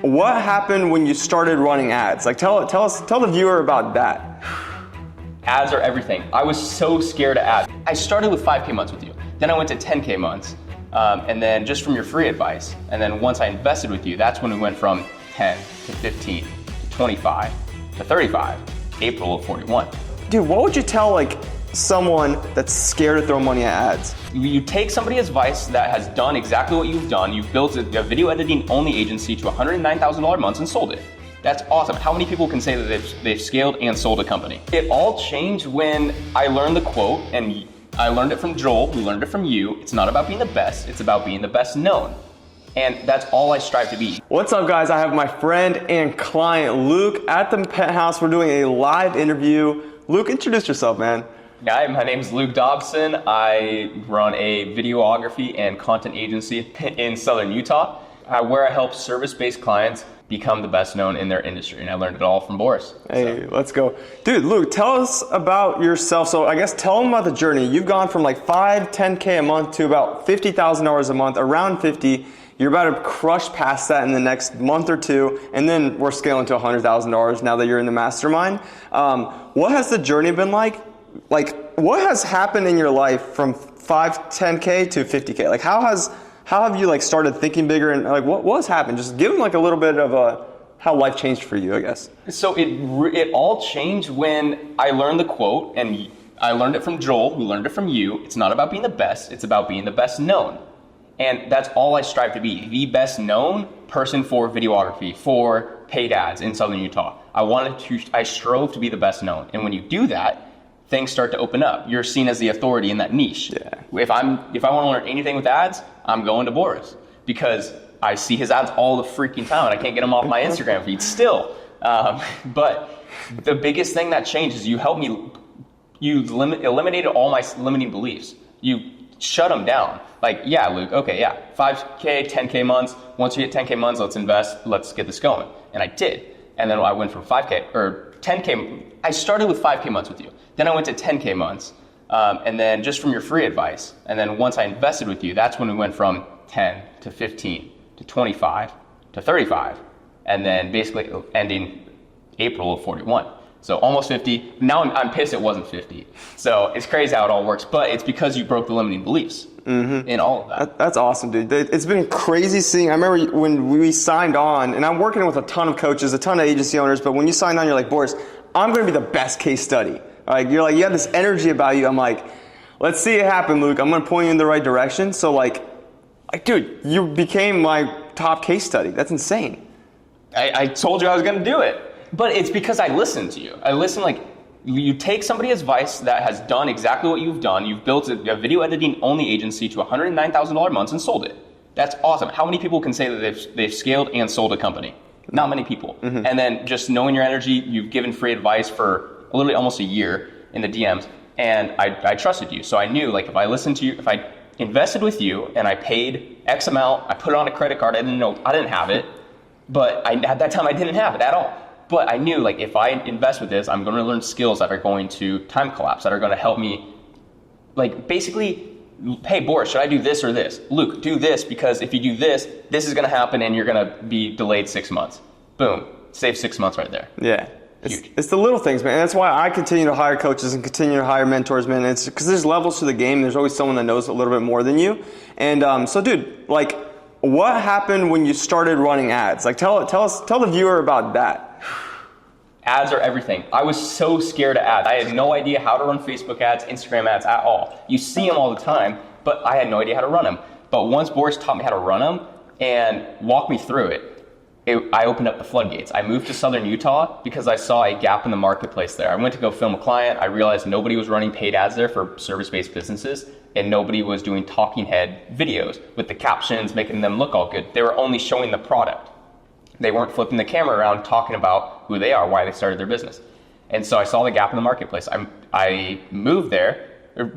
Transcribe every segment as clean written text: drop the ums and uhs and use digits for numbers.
What happened when you started running ads? Like tell the viewer about that. Ads are everything. I was so scared of ads. I started with 5K months with you. Then I went to 10K months. And then just from your free advice. And then once I invested with you, that's when we went from 10 to 15 to 25 to 35, April of 41. Dude, what would you tell like someone that's scared to throw money at ads? You take somebody's advice that has done exactly what you've done. You've built a video editing only agency to $109,000 months and sold it. That's awesome. How many people can say that they've scaled and sold a company? It all changed when I learned the quote, and I learned it from Joel, we learned it from you. It's not about being the best, it's about being the best known. And that's all I strive to be. What's up guys? I have my friend and client Luke at the penthouse. We're doing a live interview. Luke, introduce yourself, man. Hi, my name is Luke Dobson. I run a videography and content agency in Southern Utah, where I help service-based clients become the best known in their industry. And I learned it all from Boris. Hey, let's go. Dude, Luke, tell us about yourself. So I guess tell them about the journey. You've gone from like 10K a month to about $50,000 a month, around 50. You're about to crush past that in the next month or two. And then we're scaling to $100,000 now that you're in the mastermind. What has the journey been like? Like, what has happened in your life from 10K to 50K? Like, how have you like started thinking bigger, and like what's happened? Just give them like a little bit of how life changed for you, I guess. So it all changed when I learned the quote, and I learned it from Joel, who learned it from you. It's not about being the best, it's about being the best known. And that's all I strive to be, the best known person for videography, for paid ads in Southern Utah. I strove to be the best known. And when you do that, things start to open up. You're seen as the authority in that niche. Yeah. If I want to learn anything with ads, I'm going to Boris, because I see his ads all the freaking time and I can't get them off my Instagram feed still. But the biggest thing that changed is you helped me, eliminated all my limiting beliefs. You shut them down. Like, yeah, Luke, okay, yeah, 5K, 10K months. Once you hit 10K months, let's invest, let's get this going. And I did. And then I went from 5K or 10K. I started with 5K months with you. Then I went to 10K months. And then just from your free advice. And then once I invested with you, that's when we went from 10 to 15 to 25 to 35. And then basically ending April of 41. So almost 50. Now I'm pissed it wasn't 50. So it's crazy how it all works, but it's because you broke the limiting beliefs in all of that. That's awesome, dude. It's been crazy seeing. I remember when we signed on, and I'm working with a ton of coaches, a ton of agency owners, but when you signed on, you're like, Boris, I'm going to be the best case study. Like, you're like, you have this energy about you. I'm like, let's see it happen, Luke. I'm going to point you in the right direction. So like, dude, you became my top case study. That's insane. I told you I was going to do it. But it's because I listened to you. I listen, like, you take somebody's advice that has done exactly what you've done. You've built a video editing only agency to $109,000 months and sold it. That's awesome. How many people can say that they've scaled and sold a company? Not many people. And then just knowing your energy, you've given free advice for literally almost a year in the DMs, and I trusted you. So I knew, like, if I listened to you, if I invested with you and I paid X amount, I put it on a credit card, I didn't have it, but at that time I didn't have it at all. But I knew, like, if I invest with this, I'm going to learn skills that are going to time collapse, that are going to help me, like, basically, hey, Boris, should I do this or this? Luke, do this, because if you do this, this is going to happen and you're going to be delayed 6 months. Boom. Save 6 months right there. Yeah. It's the little things, man. And that's why I continue to hire coaches and continue to hire mentors, man. It's because there's levels to the game. There's always someone that knows a little bit more than you. And so, dude, like, what happened when you started running ads? Like, tell the viewer about that. Ads are everything. I was so scared of ads. I had no idea how to run Facebook ads, Instagram ads at all. You see them all the time, but I had no idea how to run them. But once Boris taught me how to run them and walked me through it, I opened up the floodgates. I moved to Southern Utah because I saw a gap in the marketplace there. I went to go film a client. I realized nobody was running paid ads there for service-based businesses, and nobody was doing talking head videos with the captions, making them look all good. They were only showing the product. They weren't flipping the camera around talking about who they are, why they started their business. And so I saw the gap in the marketplace. I moved there.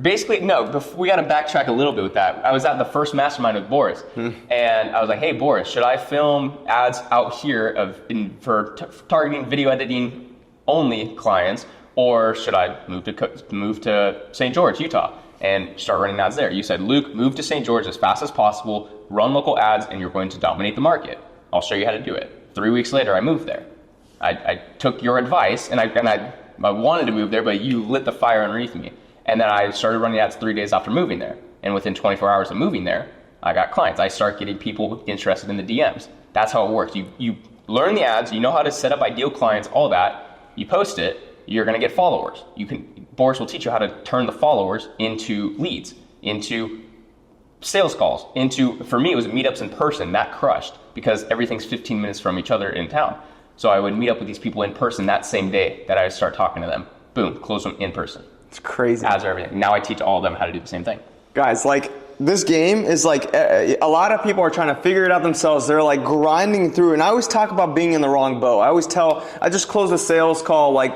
Basically, no, we got to backtrack a little bit with that. I was at the first mastermind with Boris, and I was like, hey, Boris, should I film ads out here for targeting video editing only clients, or should I move to St. George, Utah, and start running ads there? You said, Luke, move to St. George as fast as possible, run local ads, and you're going to dominate the market. I'll show you how to do it. 3 weeks later, I moved there. I took your advice, and I wanted to move there, but you lit the fire underneath me. And then I started running ads 3 days after moving there. And within 24 hours of moving there, I got clients. I start getting people interested in the DMs. That's how it works. You learn the ads, you know how to set up ideal clients, all that. You post it, you're going to get followers. Boris will teach you how to turn the followers into leads, into sales calls, for me, it was meetups in person. That crushed because everything's 15 minutes from each other in town. So I would meet up with these people in person that same day that I would start talking to them. Boom, close them in person. It's crazy. Ads are everything. Now I teach all of them how to do the same thing. Guys, like, this game is like, a lot of people are trying to figure it out themselves. They're like grinding through, and I always talk about being in the wrong boat. I just closed a sales call like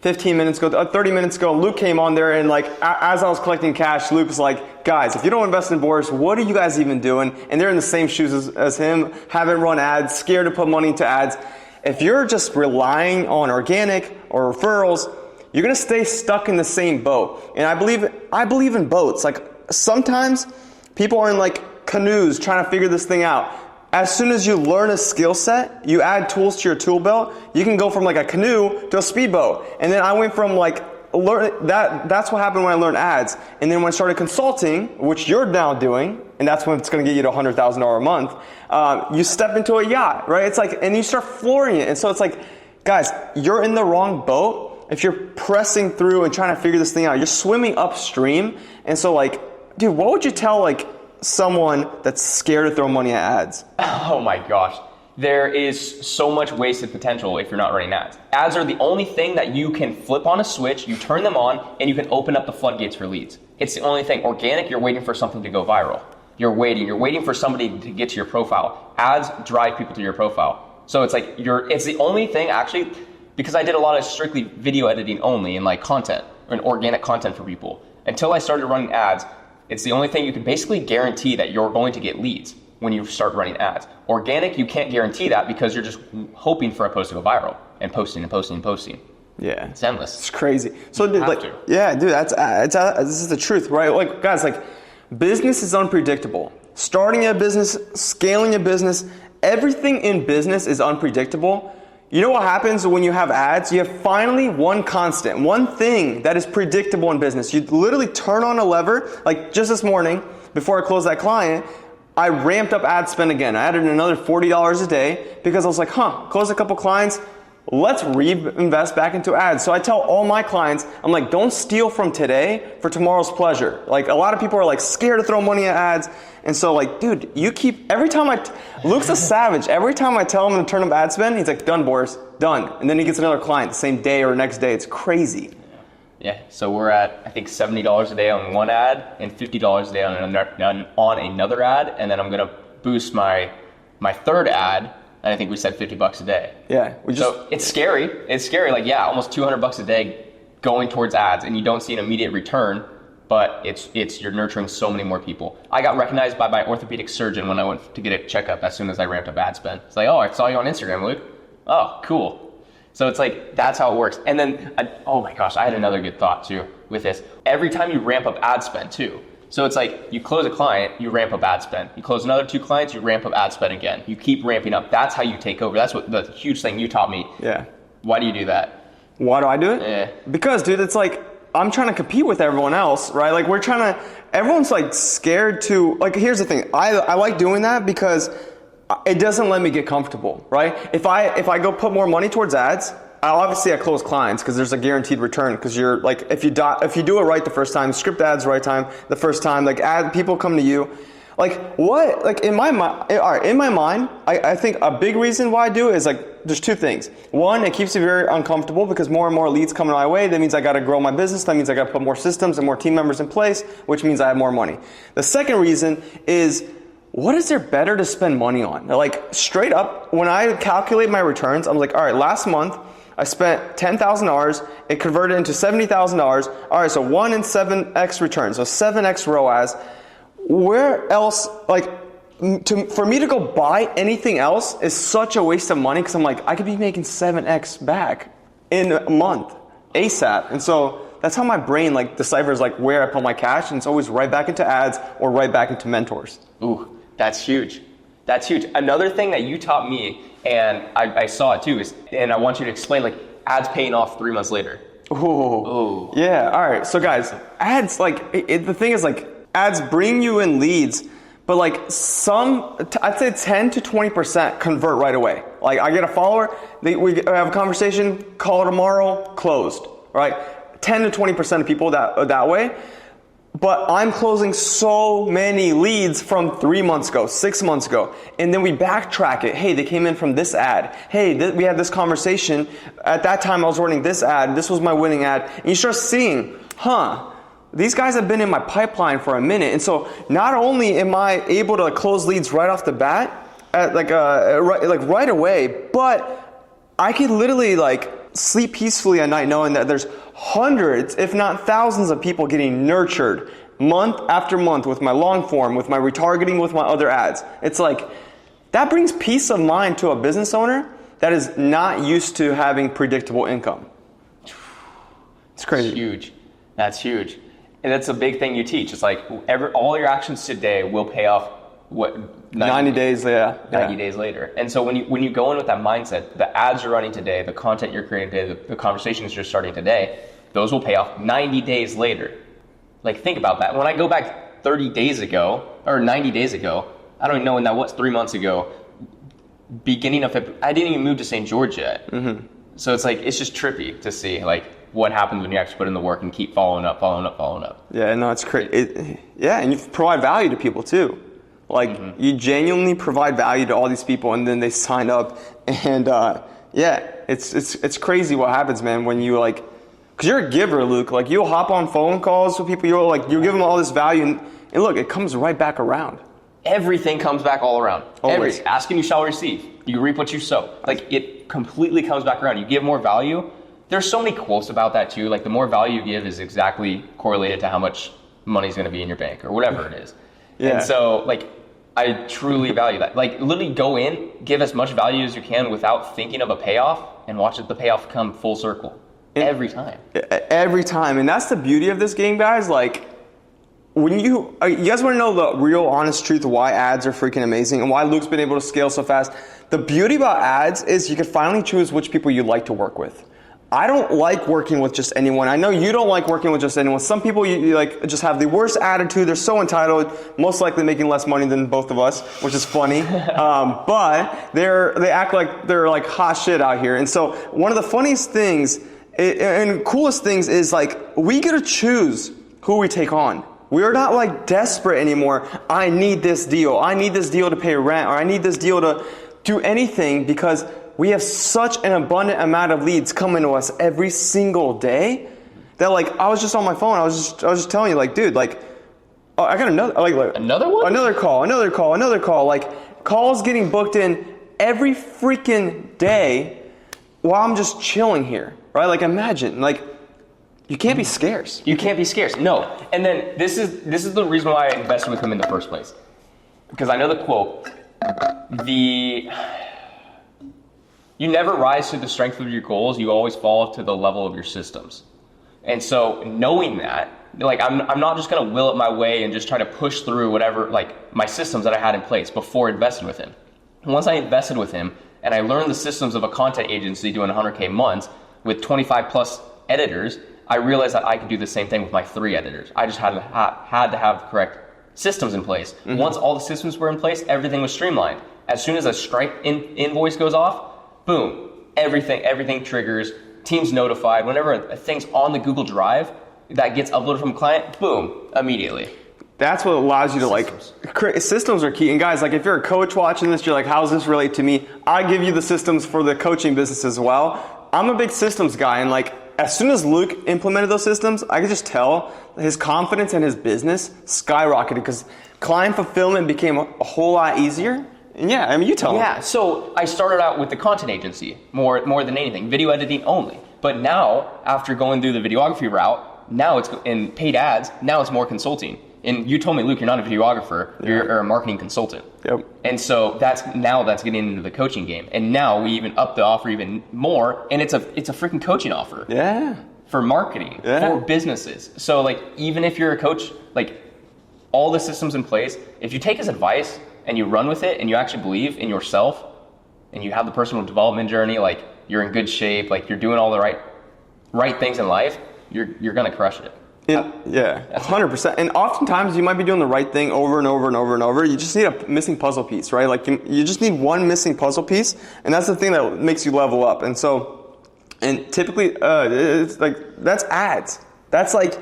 15 minutes ago, 30 minutes ago. Luke came on there, and like, as I was collecting cash, Luke was like, guys, if you don't invest in Boris, what are you guys even doing? And they're in the same shoes as him, haven't run ads, scared to put money into ads. If you're just relying on organic or referrals, you're going to stay stuck in the same boat. And I believe in boats. Like, sometimes people are in like canoes trying to figure this thing out. As soon as you learn a skill set, you add tools to your tool belt, you can go from like a canoe to a speedboat. And then I went from like that's what happened when I learned ads. And then when I started consulting, which you're now doing, and that's when it's going to get you to $100,000 a month, you step into a yacht, right? It's like, and you start flooring it. And so it's like, guys, you're in the wrong boat. If you're pressing through and trying to figure this thing out, you're swimming upstream. And so like, dude, what would you tell like someone that's scared to throw money at ads? Oh my gosh. There is so much wasted potential if you're not running ads. Ads are the only thing that you can flip on a switch, you turn them on, and you can open up the floodgates for leads. It's the only thing. Organic, you're waiting for something to go viral. You're waiting for somebody to get to your profile. Ads drive people to your profile. So it's like, it's the only thing actually, because I did a lot of strictly video editing only and like content, and organic content for people. Until I started running ads, it's the only thing you can basically guarantee that you're going to get leads when you start running ads. Organic, you can't guarantee that because you're just hoping for a post to go viral and posting and posting and posting. Yeah. It's endless. It's crazy. So dude, like, yeah, dude, this is the truth, right? Like, guys, like, business is unpredictable. Starting a business, scaling a business, everything in business is unpredictable. You know what happens when you have ads? You have finally one constant, one thing that is predictable in business. You literally turn on a lever, like just this morning, before I closed that client, I ramped up ad spend again. I added another $40 a day because I was like, close a couple clients, let's reinvest back into ads. So I tell all my clients, I'm like, don't steal from today for tomorrow's pleasure. Like, a lot of people are like scared to throw money at ads. And so like, dude, Luke's a savage. Every time I tell him to turn up ad spend, he's like, done, Boris, done. And then he gets another client the same day or next day. It's crazy. Yeah, so we're at, I think, $70 a day on one ad and $50 a day on another ad. And then I'm going to boost my third ad. And I think we said $50 a day. Yeah. So it's scary. It's scary. Like, yeah, almost $200 a day going towards ads, and you don't see an immediate return, but you're nurturing so many more people. I got recognized by my orthopedic surgeon when I went to get a checkup as soon as I ramped up ad spend. It's like, oh, I saw you on Instagram, Luke. Oh, cool. So it's like, that's how it works. And then, oh my gosh, I had another good thought too with this. Every time you ramp up ad spend too. So it's like, you close a client, you ramp up ad spend. You close another 2 clients, you ramp up ad spend again. You keep ramping up. That's how you take over. That's what the huge thing you taught me. Yeah. Why do you do that? Why do I do it? Yeah. Because, dude, it's like, I'm trying to compete with everyone else, right? Like, everyone's like scared to, like, here's the thing. I like doing that because it doesn't let me get comfortable, right? If I go put more money towards ads, obviously I close clients because there's a guaranteed return, because you're like, if you do it right the first time, script ads right time, the first time, like people come to you. Like, what? Like, in my mind, I think a big reason why I do it is like, there's 2 things. One, it keeps me very uncomfortable because more and more leads coming my way. That means I got to grow my business. That means I got to put more systems and more team members in place, which means I have more money. The second reason is, what is there better to spend money on? Like, straight up, when I calculate my returns, I'm like, all right, last month, I spent $10,000. It converted into $70,000. All right, so 1 in 7x return, so 7x ROAS. Where else, like, for me to go buy anything else is such a waste of money, because I'm like, I could be making 7x back in a month, ASAP. And so that's how my brain like deciphers like where I put my cash, and it's always right back into ads or right back into mentors. Ooh, that's huge. That's huge. Another thing that you taught me, and I saw it too, is, and I want you to explain, like, ads paying off 3 months later. Ooh. Yeah, all right. So guys, ads, like, the thing is, like, ads bring you in leads, but like I'd say 10 to 20% convert right away. Like, I get a follower, we have a conversation, call tomorrow, closed, right? 10 to 20% of people that way. But I'm closing so many leads from 3 months ago, 6 months ago. And then we backtrack it. Hey, they came in from this ad. Hey, we had this conversation. At that time, I was running this ad. This was my winning ad. And you start seeing, these guys have been in my pipeline for a minute. And so not only am I able to close leads right off the bat, right away, but I could literally like sleep peacefully at night knowing that there's hundreds, if not thousands of people getting nurtured month after month with my long form, with my retargeting, with my other ads. It's like, that brings peace of mind to a business owner that is not used to having predictable income. It's crazy. That's huge. That's huge. And that's a big thing you teach. It's like all your actions today will pay off 90 days, yeah. 90 days later. And so when you go in with that mindset, the ads you're running today, the content you're creating today, the conversations you're starting today, those will pay off 90 days later. Like, think about that. When I go back 30 days ago, or 90 days ago, I don't even know when that was, 3 months ago, beginning of February, I didn't even move to St. George yet. Mm-hmm. So it's like, it's just trippy to see like what happens when you actually put in the work and keep following up. Yeah, no, it's crazy. Yeah, and you provide value to people too. Like, you genuinely provide value to all these people, and then they sign up, and it's crazy what happens, man, when you like, because you're a giver, Luke. Like, you'll hop on phone calls with people, you give them all this value, and look, it comes right back around. Everything comes back all around. Always. Ask and you shall receive. You reap what you sow. Like, it completely comes back around. You give more value. There's so many quotes about that too. Like, the more value you give is exactly correlated to how much money's going to be in your bank or whatever it is. Yeah. And so, like, I truly value that. Like, literally go in, give as much value as you can without thinking of a payoff, and watch the payoff come full circle. Every time. Every time. And that's the beauty of this game, guys. Like, when you guys want to know the real honest truth of why ads are freaking amazing and why Luke's been able to scale so fast, the beauty about ads is you can finally choose which people you like to work with. I don't like working with just anyone. I know you don't like working with just anyone. Some people you like just have the worst attitude. They're so entitled, most likely making less money than both of us, which is funny. But they act like they're like hot shit out here. And so one of the funniest things and coolest things is like we get to choose who we take on. We are not like desperate anymore. I need this deal. I need this deal to pay rent, or I need this deal to do anything, because we have such an abundant amount of leads coming to us every single day that, like, I was just on my phone. I was just telling you, like, dude, like, oh, I got another one, another call. Like, calls getting booked in every freaking day while I'm just chilling here, right? Like, imagine, like, you can't be scarce. You can't be scarce. No. And then this is the reason why I invested with him in the first place, because I know the quote. You never rise to the strength of your goals. You always fall to the level of your systems. And so knowing that, like, I'm not just going to will it my way and just try to push through whatever, like, my systems that I had in place before investing with him. And once I invested with him and I learned the systems of a content agency doing 100K months with 25 plus editors, I realized that I could do the same thing with my 3 editors. I just had to have the correct systems in place. Mm-hmm. Once all the systems were in place, everything was streamlined. As soon as a Stripe invoice goes off, boom, everything triggers, team's notified. Whenever a thing's on the Google Drive that gets uploaded from a client, boom, immediately. That's what allows you to systems are key. And guys, like, if you're a coach watching this, you're like, how does this relate to me? I give you the systems for the coaching business as well. I'm a big systems guy, and like, as soon as Luke implemented those systems, I could just tell his confidence in his business skyrocketed, because client fulfillment became a whole lot easier. And yeah, I mean, you tell me. Yeah, so I started out with the content agency more than anything, video editing only. But now, after going through the videography route, now it's in paid ads, now it's more consulting. And you told me, Luke, you're not a videographer, you're a marketing consultant. Yep. And so that's getting into the coaching game. And now we even up the offer even more, and it's a freaking coaching offer. Yeah. For marketing, for businesses. So, like, even if you're a coach, like, all the systems in place, if you take his advice, and you run with it and you actually believe in yourself and you have the personal development journey, like you're in good shape, like you're doing all the right things in life, you're gonna crush it. Yeah, 100%. And oftentimes you might be doing the right thing over and over and over and over. You just need a missing puzzle piece, right? Like you just need one missing puzzle piece, and that's the thing that makes you level up. And so, and typically, it's like that's ads. That's like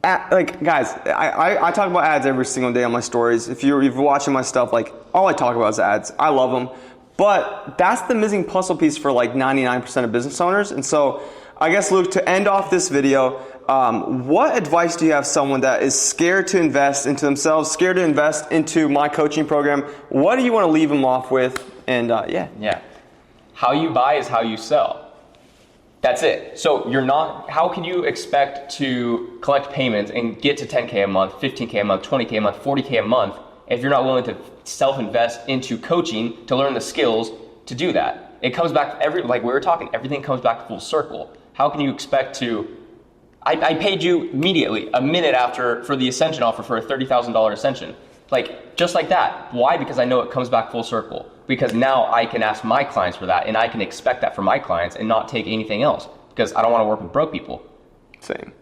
guys, I talk about ads every single day on my stories. If you're watching my stuff, like all I talk about is ads. I love them, but that's the missing puzzle piece for like 99% of business owners. And so, I guess Luke, to end off this video, what advice do you have someone that is scared to invest into themselves, scared to invest into my coaching program? What do you want to leave them off with? And Yeah. How you buy is how you sell. That's it. So how can you expect to collect payments and get to 10K a month, 15K a month, 20K a month, 40K a month if you're not willing to self-invest into coaching to learn the skills to do that? It comes back like we were talking, everything comes back full circle. How can you expect to, I paid you immediately, a minute after, for the Ascension offer for a $30,000 Ascension. Like, just like that. Why? Because I know it comes back full circle. Because now I can ask my clients for that, and I can expect that from my clients and not take anything else. Because I don't want to work with broke people. Same.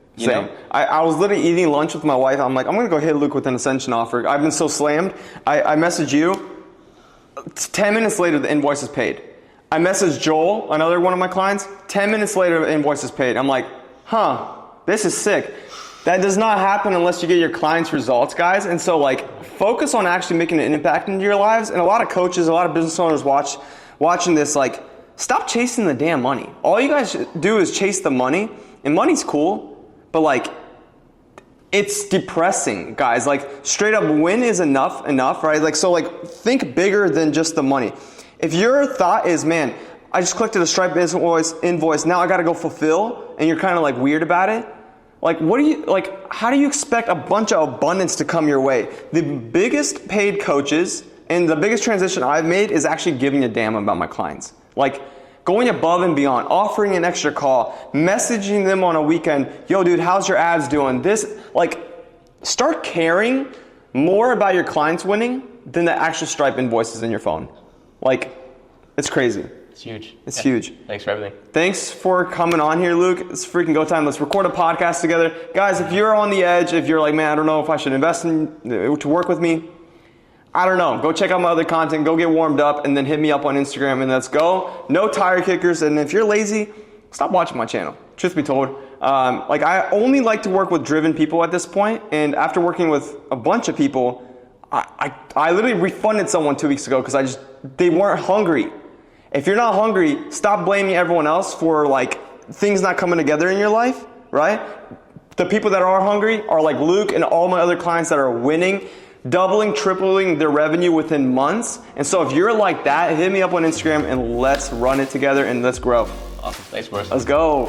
I was literally eating lunch with my wife. I'm like, I'm going to go hit Luke with an Ascension offer. I've been so slammed. I message you. 10 minutes later, the invoice is paid. I messaged Joel, another one of my clients. 10 minutes later, the invoice is paid. I'm like, this is sick. That does not happen unless you get your clients' results, guys. And so, like, focus on actually making an impact into your lives. And a lot of coaches, a lot of business owners watching this, like, stop chasing the damn money. All you guys do is chase the money. And money's cool, but, like, it's depressing, guys. Like, straight up, win is enough, right? Like, so, like, think bigger than just the money. If your thought is, man, I just collected a Stripe invoice, now I gotta go fulfill, and you're kind of like weird about it, like how do you expect a bunch of abundance to come your way? The biggest paid coaches and the biggest transition I've made is actually giving a damn about my clients. Like going above and beyond, offering an extra call, messaging them on a weekend, yo dude, how's your ads doing? Start caring more about your clients winning than the actual Stripe invoices in your phone. Like, it's crazy. It's huge. It's huge. Thanks for everything. Thanks for coming on here, Luke. It's freaking go time. Let's record a podcast together. Guys, if you're on the edge, if you're like, man, I don't know if I should invest to work with me, I don't know. Go check out my other content. Go get warmed up and then hit me up on Instagram and let's go. No tire kickers. And if you're lazy, stop watching my channel. Truth be told. I only like to work with driven people at this point. And after working with a bunch of people, I literally refunded someone 2 weeks ago because they weren't hungry. If you're not hungry, stop blaming everyone else for like things not coming together in your life, right? The people that are hungry are like Luke and all my other clients that are winning, doubling, tripling their revenue within months. And so if you're like that, hit me up on Instagram and let's run it together and let's grow. Awesome. Thanks, Boris. Let's go.